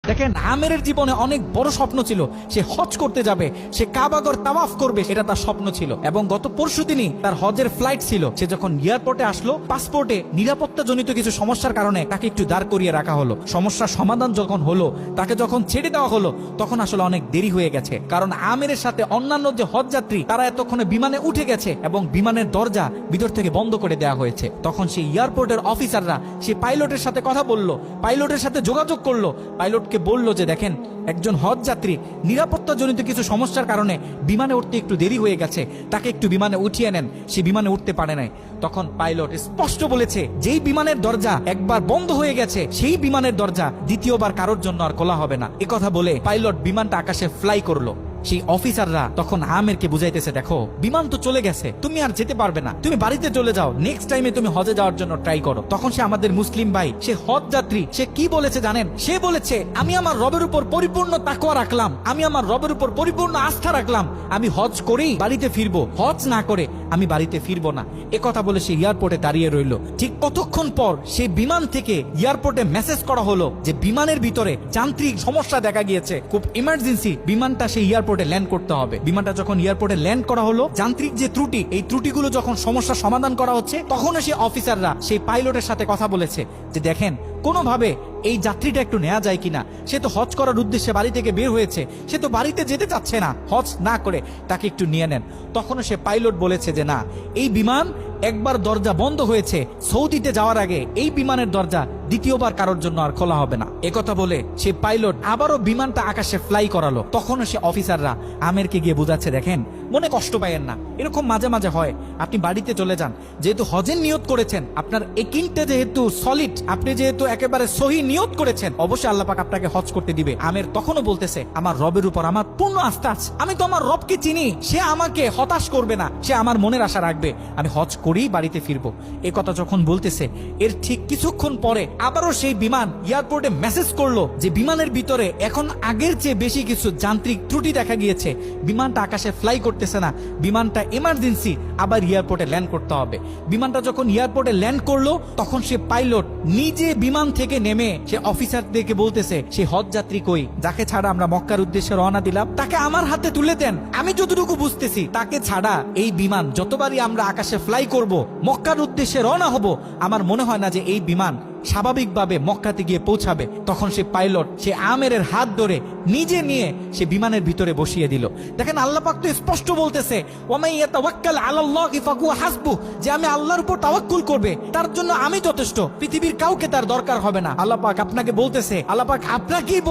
দেখেন, আমেরের জীবনে অনেক বড় স্বপ্ন ছিল। সে হজ করতে যাবে, সে কাবাগর তাওয়াফ করবে, এটা তার স্বপ্ন ছিল। এবং গত পরশুদিনই তার হজের ফ্লাইট ছিল। সে যখন এয়ারপোর্টে আসলো, পাসপোর্টে নিরাপত্তাজনিত কিছু সমস্যার কারণে তাকে একটু দাঁড় করিয়ে রাখা হলো। সমস্যার সমাধান যখন হলো, তাকে যখন ছেড়ে দেওয়া হলো, তখন আসলে অনেক দেরি হয়ে গেছে। কারণ আমেরের সাথে অন্যান্য যে হজ যাত্রী, তারা এতক্ষণে বিমানে উঠে গেছে এবং বিমানের দরজা ভিতর থেকে বন্ধ করে দেওয়া হয়েছে। তখন সেই এয়ারপোর্টের অফিসাররা সেই পাইলটের সাথে কথা বললো, পাইলটের সাথে যোগাযোগ করলো, পাইলটকে বলল যে দেখেন, একজন হজ যাত্রী নিরাপত্তাজনিত কিছু সমস্যার কারণে বিমানে উঠতে একটু দেরি হয়ে গেছে, তাকে একটু বিমানে উঠিয়ে নেন। সে বিমানে উঠতে পারে নাই। তখন পাইলট স্পষ্ট বলেছে, যেই বিমানের দরজা একবার বন্ধ হয়ে গেছে, সেই বিমানের দরজা দ্বিতীয়বার কারোর জন্য আর খোলা হবে না। কথা বলে পাইলট বিমানটা আকাশে ফ্লাই করলো। সেই অফিসাররা তখন আমেরকে বুঝাইতেছে, দেখো বিমান তো চলে গেছে, তুমি আর যেতে পারবে না, তুমি বাড়িতে চলে যাও, নেক্সট টাইমে তুমি হজে যাওয়ার জন্য ট্রাই করো। তখন সে আমাদের মুসলিম ভাই, সে হজ যাত্রী, সে কি বলেছে জানেন? সে বলেছে, আমি আমার রবের উপর পরিপূর্ণ তাকওয়া রাখলাম, আমি আমার রবের উপর পরিপূর্ণ আস্থা রাখলাম, আমি হজ করেই বাড়িতে ফিরবো, হজ না করে আমি বাড়িতে ফিরবো না। কথা বলে সে এয়ারপোর্টে দাঁড়িয়ে রইল। ঠিক কতক্ষণ পর সেই বিমান থেকে এয়ারপোর্টে মেসেজ করা হলো যে বিমানের ভিতরে যান্ত্রিক সমস্যা দেখা গিয়েছে, খুব ইমার্জেন্সি, বিমানটা সেই এয়ারপোর্টে ল্যান্ড করতে হবে। বিমানটা যখন এয়ারপোর্টে ল্যান্ড করা হলো, যান্ত্রিক যে ত্রুটি, এই ত্রুটিগুলো যখন সমস্যা সমাধান করা হচ্ছে, তখন সেই অফিসাররা সেই পাইলটের সাথে কথা বলেছে যে দেখেন, কোনোভাবে এই যাত্রীটা একটু নেওয়া যায় কিনা। সে তো হজ করার উদ্দেশ্যে বাড়ি থেকে বের হয়েছে, সে তো বাড়িতে যেতে চাচ্ছে না, হজ না করে তাকে একটু নিয়ে নেন। তখনও সে পাইলট বলেছে যে না, এই বিমান একবার দরজা বন্ধ হয়েছে, সৌদিতে যাওয়ার আগে এই বিমানের দরজা দ্বিতীয়বার কারোর জন্য আর খোলা হবে না। কথা বলে সে পাইলট আবারও বিমানটা আকাশে ফ্লাই করালো। তখনও সে অফিসাররা আমেরকে গিয়ে বোঝাচ্ছে, দেখেন মনে কষ্ট পাইয়েন না, এরকম মাঝে মাঝে হয়, আপনি বাড়িতে চলে যান। যেহেতু হজের নিয়ত করেছেন, আপনার একিনটা যেহেতু সলিড, আপনি যেহেতু একেবারে সহি নিয়ত করেছেন, অবশ্যই আল্লাহ পাক আপনাকে হজ করতে দিবে। আমের তখনও বলতেছে, আমার রবের উপর আমার পূর্ণ আস্থা আছে, আমি তো আমার রবকে চিনি, সে আমাকে হতাশ করবে না, সে আমার মনের আশা রাখবে, আমি হজ করেই বাড়িতে ফিরবো। কথা যখন বলতেছে, এর ঠিক কিছুক্ষণ পরে আবারও সেই বিমান এয়ারপোর্টে মেসেজ করলো যে বিমানের ভিতরে এখন আগের চেয়ে বেশি কিছু যান্ত্রিক ত্রুটি দেখা গিয়েছে, বিমানটা আকাশে ফ্লাই করতেছে না, বিমানটা ইমার্জেন্সি, আবার এয়ারপোর্টে ল্যান্ড করতে হবে। বিমানটা যখন এয়ারপোর্টে ল্যান্ড করলো, তখন সে পাইলট নিজে বিমান থেকে নেমে সে অফিসারদেরকে বলতেছে, সে হজ যাত্রী কই, যাকে ছাড়া আমরা মক্কার উদ্দেশ্যে রওনা দিলাম, তাকে আমার হাতে তুলে দেন। আমি যতটুকু বুঝতেছি, তাকে ছাড়া এই বিমান যতবারই আমরা আকাশে ফ্লাই করব, মক্কার উদ্দেশ্যে রওনা হব, আমার মনে হয় না যে এই বিমান স্বাভাবিকভাবে মক্কাতে গিয়ে পৌঁছাবে। তখন সে পাইলট সে আমেরের হাত ধরে নিজে নিয়ে সে বিমানের ভিতরে বসিয়ে দিল। দেখেন, আল্লাহ পাক তো স্পষ্ট বলতেছে, ওয়ামান ইয়াতাওয়াক্কাল আলাল্লাহি ফাহুয়া হাসবুহ, যে আমি আল্লাহর উপর তাওয়াক্কুল করবে, তার জন্য আমি যথেষ্ট, পৃথিবীর কাউকে তার দরকার হবে না। আল্লাহ পাক আপনাকে বলতেছে, আল্লাহ পাক আপনাকেই